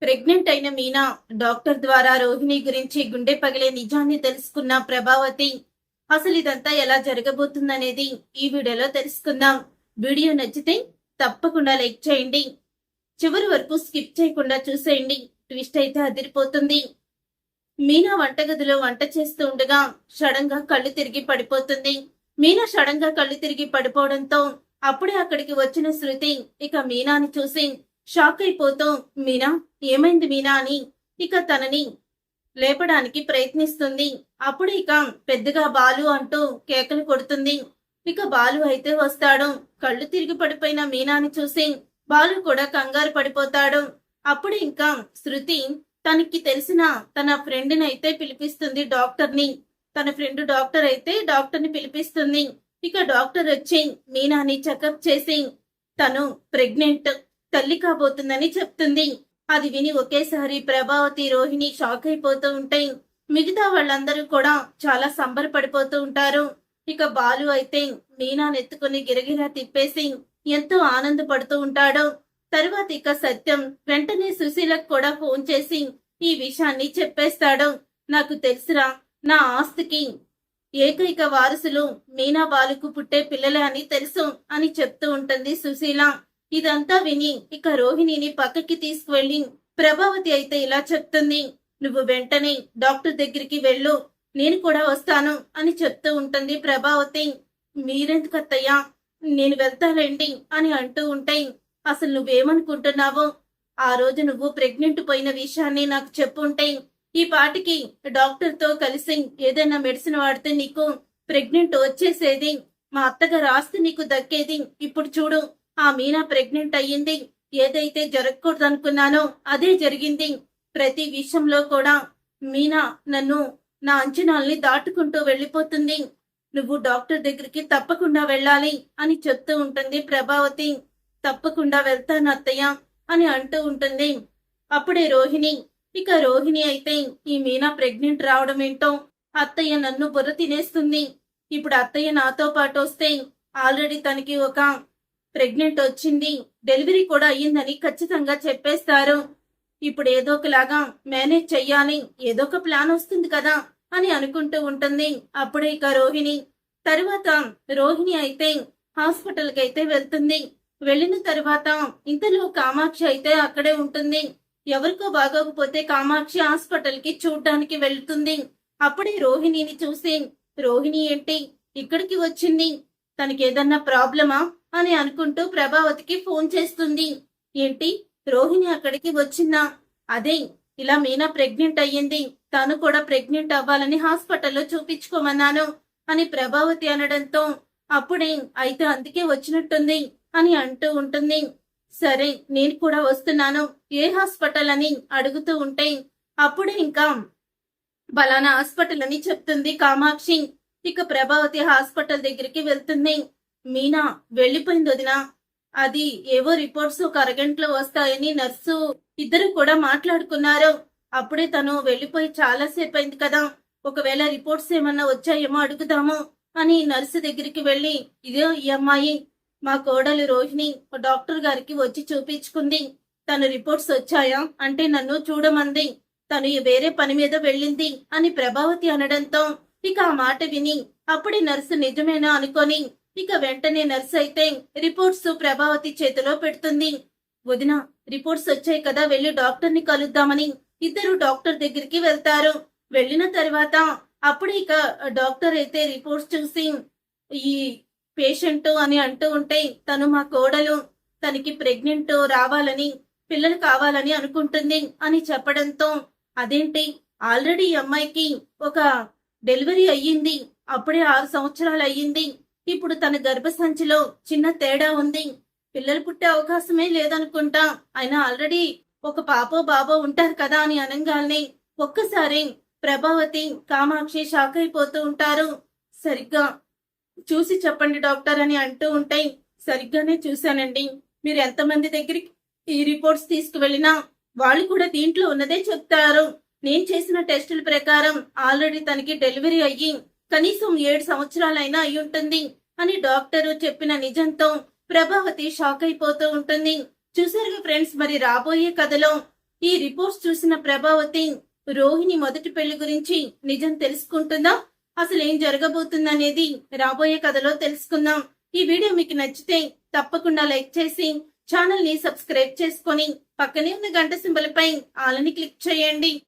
Pregnant అయిన Meena doctor ద్వారా రోహిణి గురించి గుండె పగిలే నిజాన్ని తెలుసుకున్న ప్రభావతి అసలు ఇదంతా ఎలా జరగబోతుందనేది ఈ వీడియోలో తెలుసుకుందాం. వీడియో నచ్చితే తప్పకుండా లైక్ చేయండి. చివరి వరకు స్కిప్ చేయకుండా చూసేయండి. ట్విస్ట్ అయితే అదిరిపోతుంది. మీనా వంటగదిలో వంట చేస్తూ ఉండగా సడన్ గా కళ్ళు తిరిగి పడిపోతుంది. మీనా సడన్ గా కళ్ళు తిరిగి పడిపోవడంతో అప్పుడే అక్కడికి వచ్చిన శృతి ఇక మీనాని చూసి షాక్ అయిపోతూ మీనా ఏమైంది మీనా అని ఇక తనని లేపడానికి ప్రయత్నిస్తుంది. అప్పుడు ఇక పెద్దగా బాలు అంటూ కేకలు కొడుతుంది. ఇక బాలు అయితే వస్తాడు. కళ్ళు తిరిగి పడిపోయిన మీనాని చూసి బాలు కూడా కంగారు పడిపోతాడు. అప్పుడు ఇంకా శృతి తనకి తెలిసిన తన ఫ్రెండ్ ని అయితే పిలిపిస్తుంది, డాక్టర్ని. తన ఫ్రెండ్ డాక్టర్ అయితే డాక్టర్ని పిలిపిస్తుంది. ఇక డాక్టర్ వచ్చి మీనాని చెకప్ చేసి తను ప్రెగ్నెంట్, తల్లి కాబోతుందని చెప్తుంది. అది విని ఒకేసారి ప్రభావతి, రోహిణి షాక్ అయిపోతూ ఉంటాయి. మిగతా వాళ్ళందరూ కూడా చాలా సంబరపడిపోతూ ఉంటారు. ఇక బాలు అయితే మీనానెత్తుకుని గిరగిరా తిప్పేసి ఎంతో ఆనందపడుతూ ఉంటాడు. తరువాత ఇక సత్యం వెంటనే సుశీలకు కూడా ఫోన్ చేసి ఈ విషయాన్ని చెప్పేస్తాడు. నాకు తెలుసురా, నా ఆస్తికి ఏకైక వారసులు మీనా బాలుకు పుట్టే పిల్లలే అని తెలుసు అని చెప్తూ ఉంటుంది సుశీల. ఇదంతా విని ఇక రోహిణిని పక్కకి తీసుకువెళ్ళి ప్రభావతి అయితే ఇలా చెప్తుంది, నువ్వు వెంటనే డాక్టర్ దగ్గరికి వెళ్ళు, నేను కూడా వస్తాను అని చెప్తూ ఉంటుంది ప్రభావతి. మీరెందుకు అత్తయ్యా, నేను వెళ్తానండి అని అంటూ ఉంటాయి. అసలు నువ్వేమనుకుంటున్నావో, ఆ రోజు నువ్వు ప్రెగ్నెంట్ పోయిన విషయాన్ని నాకు చెప్పుంటే ఈ పాటికి డాక్టర్ తో కలిసి ఏదైనా మెడిసిన్ వాడితే నీకు ప్రెగ్నెంట్ వచ్చేసేది, మా అత్తగారు ఆస్తి నీకు దక్కేది. ఇప్పుడు చూడు, ఆ మీనా ప్రెగ్నెంట్ అయ్యింది. ఏదైతే జరగకూడదు అనుకున్నానో అదే జరిగింది. ప్రతి విషయంలో కూడా మీనా నన్ను, నా అంచనాల్ని దాటుకుంటూ వెళ్ళిపోతుంది. నువ్వు డాక్టర్ దగ్గరికి తప్పకుండా వెళ్ళాలి అని చెప్తూ ఉంటుంది ప్రభావతి. తప్పకుండా వెళ్తాను అత్తయ్య అని అంటూ ఉంటుంది. అప్పుడే రోహిణి, ఇక రోహిణి అయితే ఈ మీనా ప్రెగ్నెంట్ రావడం ఏంటో, అత్తయ్య నన్ను బుర్ర తినేస్తుంది. ఇప్పుడు అత్తయ్య నాతో పాటు వస్తే ఆల్రెడీ తనకి ఒక ప్రెగ్నెంట్ వచ్చింది, డెలివరీ కూడా అయ్యిందని ఖచ్చితంగా చెప్పేస్తారు. ఇప్పుడు ఏదో ఒకలాగా మేనేజ్ చెయ్యాలి, ఏదో ఒక ప్లాన్ వస్తుంది కదా అని అనుకుంటూ ఉంటుంది. అప్పుడే ఇక రోహిణి తరువాత రోహిణి అయితే హాస్పిటల్కి అయితే వెళ్తుంది. వెళ్ళిన తర్వాత ఇంతలో కామాక్షి అయితే అక్కడే ఉంటుంది. ఎవరికో బాగోకపోతే కామాక్షి హాస్పిటల్ కి చూడ్డానికి వెళ్తుంది. అప్పుడే రోహిణిని చూసి, రోహిణి ఏంటి ఇక్కడికి వచ్చింది, తనకేదన్నా ప్రాబ్లమా అని అనుకుంటూ ప్రభావతికి ఫోన్ చేస్తుంది. ఏంటి రోహిణి అక్కడికి వచ్చిందా, అదే ఇలా మీనా ప్రెగ్నెంట్ అయ్యింది, తను కూడా ప్రెగ్నెంట్ అవ్వాలని హాస్పిటల్లో చూపించుకోమన్నాను అని ప్రభావతి అనడంతో అప్పుడే అయితే అందుకే వచ్చినట్టుంది అని అంటూ ఉంటుంది. సరే నేను కూడా వస్తున్నాను, ఏ హాస్పిటల్ అని అడుగుతూ ఉంటే అప్పుడే ఇంకా బలానా హాస్పిటల్ అని చెప్తుంది కామాక్షి. ఇక ప్రభావతి హాస్పిటల్ దగ్గరికి వెళ్తుంది. మీనా వెళ్ళిపోయింది వదినా, అది ఏవో రిపోర్ట్స్ ఒక అరగంటలో వస్తాయని నర్సు ఇద్దరు కూడా మాట్లాడుకున్నారు. అప్పుడే తను వెళ్ళిపోయి చాలా సేపు అయింది కదా, ఒకవేళ రిపోర్ట్స్ ఏమన్నా వచ్చాయేమో అడుగుదాము అని నర్సు దగ్గరికి వెళ్ళి, ఇదే ఈ అమ్మాయి మా కోడలు రోహిణి డాక్టర్ గారికి వచ్చి చూపించుకుంది, తను రిపోర్ట్స్ వచ్చాయా అంటే నన్ను చూడమంది, తను వేరే పని మీద వెళ్ళింది అని ప్రభావతి అనడంతో ఇక ఆ మాట విని అప్పుడే నర్సు నిజమేనా అనుకొని ఇక వెంటనే నర్సు అయితే రిపోర్ట్స్ ప్రభావతి చేతిలో పెడుతుంది. వదిన రిపోర్ట్స్ వచ్చాయి కదా, వెళ్ళి డాక్టర్ ని కలుద్దామని ఇద్దరు డాక్టర్ దగ్గరికి వెళ్తారు. వెళ్ళిన తర్వాత అప్పుడు ఇక డాక్టర్ అయితే రిపోర్ట్స్ చూసి ఈ పేషెంట్ అని అంటూ ఉంటే తను మా కోడలు, తనకి ప్రెగ్నెంట్ రావాలని, పిల్లలు కావాలని అనుకుంటుంది అని చెప్పడంతో అదేంటి ఆల్రెడీ ఈ అమ్మాయికి ఒక డెలివరీ అయ్యింది, అప్పుడే 6 సంవత్సరాలు అయ్యింది, ఇప్పుడు తన గర్భసంచిలో చిన్న తేడా ఉంది, పిల్లలు పుట్టే అవకాశమే లేదనుకుంటా, అయినా ఆల్రెడీ ఒక పాపో బాబో ఉంటారు కదా అని అనగానే ఒక్కసారి ప్రభావతి, కామాక్షి షాక్ అయిపోతూ ఉంటారు. సరిగ్గా చూసి చెప్పండి డాక్టర్ అని అంటూ ఉంటాయి. సరిగ్గానే చూశానండి, మీరు ఎంతమంది దగ్గరికి ఈ రిపోర్ట్స్ తీసుకువెళ్ళినా వాళ్ళు కూడా దీంట్లో ఉన్నదే చెప్తారు. నేను చేసిన టెస్టుల ప్రకారం ఆల్రెడీ తనకి డెలివరీ అయ్యి కనీసం 7 సంవత్సరాలైనా అయి ఉంటుంది అని డాక్టరు చెప్పిన నిజంతో ప్రభావతి షాక్ అయిపోతూ ఉంటుంది. చూసారుగా ఫ్రెండ్స్, మరి రాబోయే కథలో ఈ రిపోర్ట్స్ చూసిన ప్రభావతి రోహిణి మొదటి పెళ్లి గురించి నిజం తెలుసుకుంటుందా? అసలు ఏం జరగబోతుందనేది రాబోయే కథలో తెలుసుకుందాం. ఈ వీడియో మీకు నచ్చితే తప్పకుండా లైక్ చేసి ఛానల్ ని సబ్స్క్రైబ్ చేసుకొని పక్కనే ఉన్న గంట సింబల్ పై ఆల్ ని క్లిక్ చేయండి.